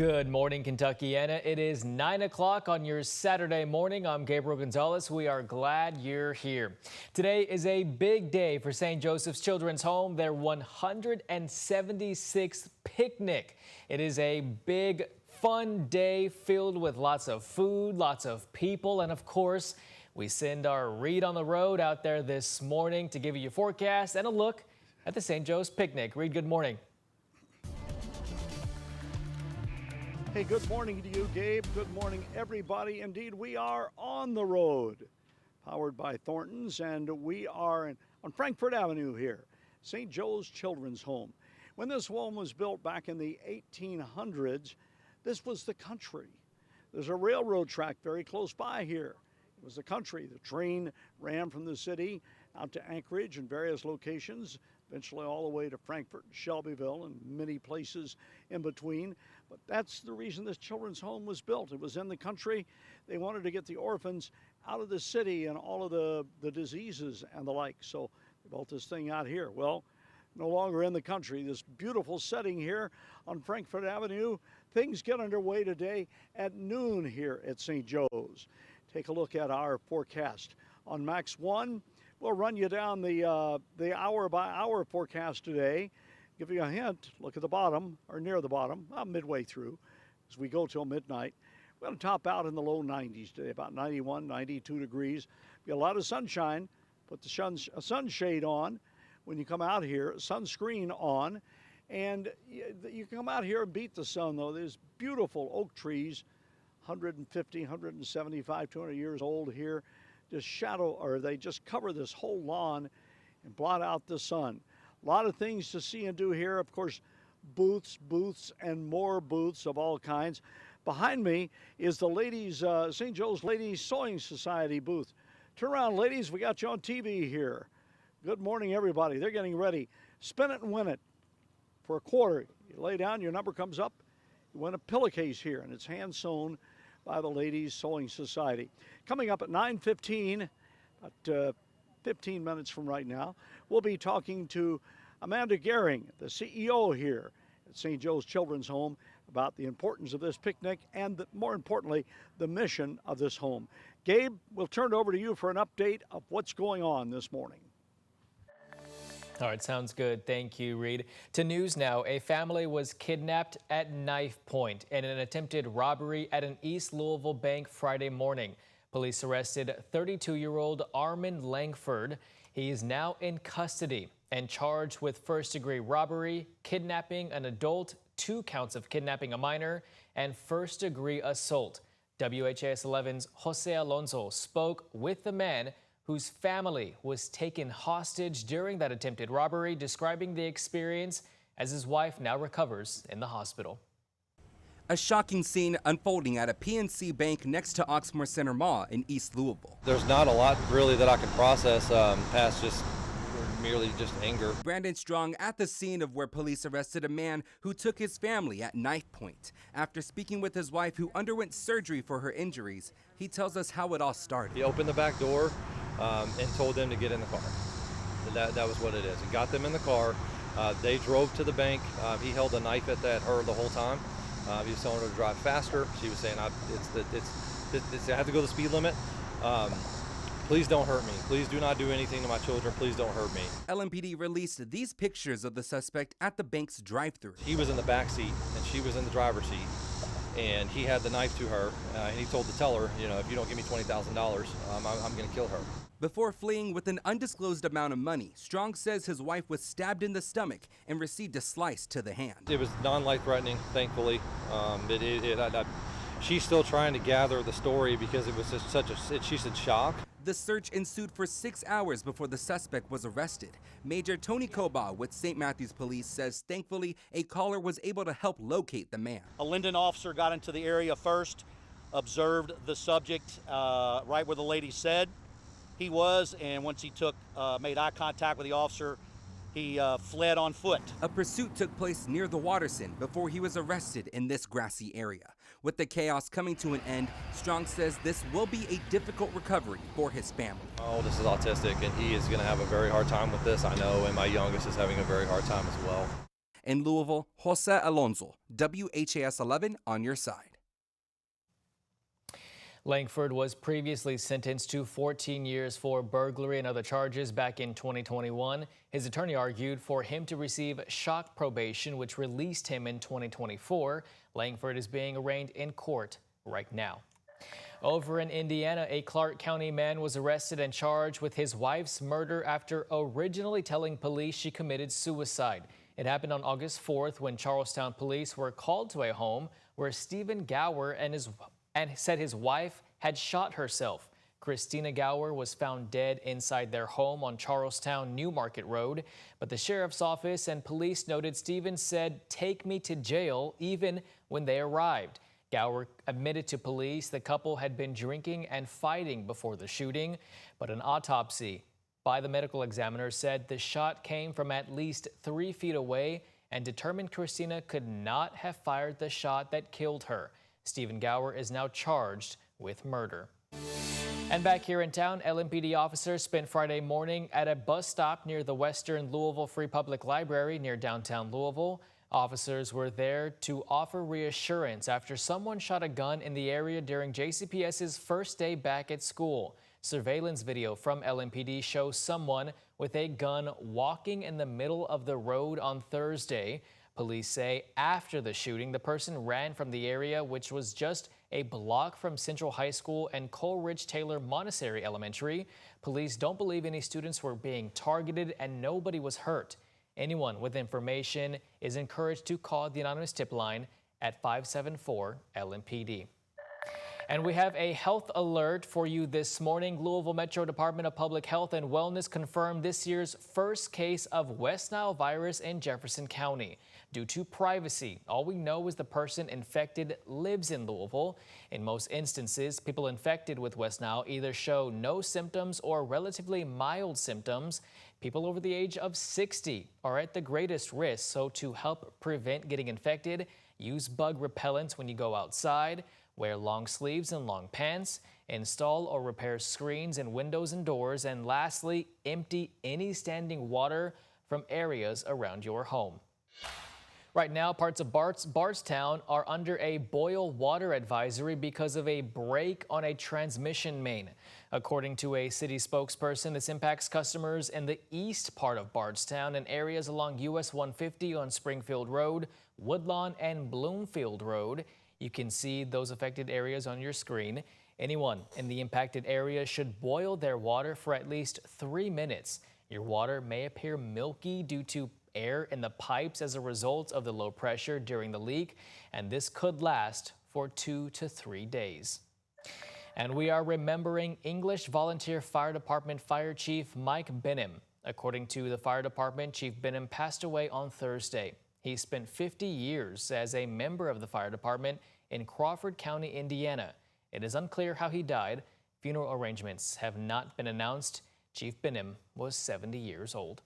Good morning, Kentuckiana. It is 9 o'clock on your Saturday morning. I'm Gabriel Gonzalez. We are glad you're here. Today is a big day for St. Joseph's Children's Home, their 176th picnic. It is a big, fun day filled with lots of food, lots of people, and of course, we send our Reed on the road out there this morning to give you a forecast and a look at the St. Joe's picnic. Reed, good morning. Hey, good morning to you, Gabe. Good morning, everybody. Indeed, we are on the road, powered by Thornton's, and we are on Frankfort Avenue here, St. Joe's Children's Home. When this home was built back in the 1800s, this was the country. There's a railroad track very close by here. It was the country. The train ran from the city out to Anchorage and various locations, eventually all the way to Frankfort and Shelbyville and many places in between. But that's the reason this children's home was built. It was in the country. They wanted to get the orphans out of the city and all of the diseases and the like. So they built this thing out here. Well, no longer in the country. This beautiful setting here on Frankfort Avenue. Things get underway today at noon here at St. Joe's. Take a look at our forecast. On Max 1, we'll run you down the hour-by-hour forecast today. Give you a hint, look at the bottom, or near the bottom, midway through, as we go till midnight. We're going to top out in the low 90s today, about 91, 92 degrees. Be a lot of sunshine. Put the sunshade on when you come out here, sunscreen on, and you can come out here and beat the sun, though. There's beautiful oak trees, 150, 175, 200 years old here. They just cover this whole lawn and blot out the sun. A lot of things to see and do here. Of course, booths, and more booths of all kinds. Behind me is the ladies, St. Joe's Ladies Sewing Society booth. Turn around, ladies. We got you on TV here. Good morning, everybody. They're getting ready. Spin it and win it for a quarter. You lay down, your number comes up. You win a pillowcase here, and it's hand sewn by the Ladies Sewing Society. Coming up at 9:15, about 15 minutes from right now, we'll be talking to Amanda Gehring, the CEO here at St. Joe's Children's Home, about the importance of this picnic and, more importantly, the mission of this home. Gabe, we'll turn it over to you for an update of what's going on this morning. All right, sounds good. Thank you, Reed. To news now, a family was kidnapped at knife point in an attempted robbery at an East Louisville bank Friday morning. Police arrested 32-year-old Armand Langford. He is now in custody and charged with first-degree robbery, kidnapping an adult, 2 counts of kidnapping a minor, and first-degree assault. WHAS 11's Jose Alonso spoke with the man whose family was taken hostage during that attempted robbery, describing the experience as his wife now recovers in the hospital. A shocking scene unfolding at a PNC bank next to Oxmoor Center Mall in East Louisville. There's not a lot really that I can process past just merely just anger. Brandon Strong at the scene of where police arrested a man who took his family at knife point. After speaking with his wife who underwent surgery for her injuries, he tells us how it all started. He opened the back door and told them to get in the car. That was what it is. He got them in the car. They drove to the bank. He held a knife at her the whole time. He was telling her to drive faster. She was saying, I have to go the speed limit. Please don't hurt me. Please do not do anything to my children. Please don't hurt me. LMPD released these pictures of the suspect at the bank's drive-thru. He was in the back seat and she was in the driver's seat. And he had the knife to her, and he told the teller, if you don't give me $20,000, I'm going to kill her. Before fleeing with an undisclosed amount of money, Strong says his wife was stabbed in the stomach and received a slice to the hand. It was non-life-threatening, thankfully. She's still trying to gather the story because it was just she's in shock. The search ensued for 6 hours before the suspect was arrested. Major Tony Koba with St. Matthews Police says thankfully a caller was able to help locate the man. A Linden officer got into the area first, observed the subject right where the lady said he was, and once he made eye contact with the officer, he fled on foot. A pursuit took place near the Waterson before he was arrested in this grassy area. With the chaos coming to an end, Strong says this will be a difficult recovery for his family. My oldest is autistic, and he is going to have a very hard time with this, I know, and my youngest is having a very hard time as well. In Louisville, Jose Alonso, WHAS 11 on your side. Langford was previously sentenced to 14 years for burglary and other charges back in 2021. His attorney argued for him to receive shock probation, which released him in 2024. Langford is being arraigned in court right now. Over in Indiana, a Clark County man was arrested and charged with his wife's murder after originally telling police she committed suicide. It happened on August 4th when Charlestown police were called to a home where Stephen Gower and said his wife had shot herself. Christina Gower was found dead inside their home on Charlestown New Market Road, but the sheriff's office and police noted Stephen said, "Take me to jail," even when they arrived. Gower admitted to police the couple had been drinking and fighting before the shooting, but an autopsy by the medical examiner said the shot came from at least 3 feet away and determined Christina could not have fired the shot that killed her. Stephen Gower is now charged with murder. And back here in town, LMPD officers spent Friday morning at a bus stop near the Western Louisville Free Public Library near downtown Louisville. Officers were there to offer reassurance after someone shot a gun in the area during JCPS's first day back at school. Surveillance video from LMPD shows someone with a gun walking in the middle of the road on Thursday. Police say after the shooting, the person ran from the area, which was just a block from Central High School and Coleridge Taylor Montessori Elementary. Police don't believe any students were being targeted and nobody was hurt. Anyone with information is encouraged to call the anonymous tip line at 574 LMPD. And we have a health alert for you this morning. Louisville Metro Department of Public Health and Wellness confirmed this year's first case of West Nile virus in Jefferson County. Due to privacy, all we know is the person infected lives in Louisville. In most instances, people infected with West Nile either show no symptoms or relatively mild symptoms. People over the age of 60 are at the greatest risk, so to help prevent getting infected, use bug repellents when you go outside, wear long sleeves and long pants, install or repair screens in windows and doors, and lastly, empty any standing water from areas around your home. Right now, parts of Bardstown are under a boil water advisory because of a break on a transmission main. According to a city spokesperson, this impacts customers in the east part of Bardstown and areas along US 150 on Springfield Road, Woodlawn, and Bloomfield Road. You can see those affected areas on your screen. Anyone in the impacted area should boil their water for at least 3 minutes. Your water may appear milky due to air in the pipes as a result of the low pressure during the leak, and this could last for 2 to 3 days. And we are remembering English Volunteer Fire Department Fire Chief Mike Benham. According to the fire department, Chief Benham passed away on Thursday. He spent 50 years as a member of the fire department in Crawford County, Indiana. It is unclear how he died. Funeral arrangements have not been announced. Chief Benham was 70 years old.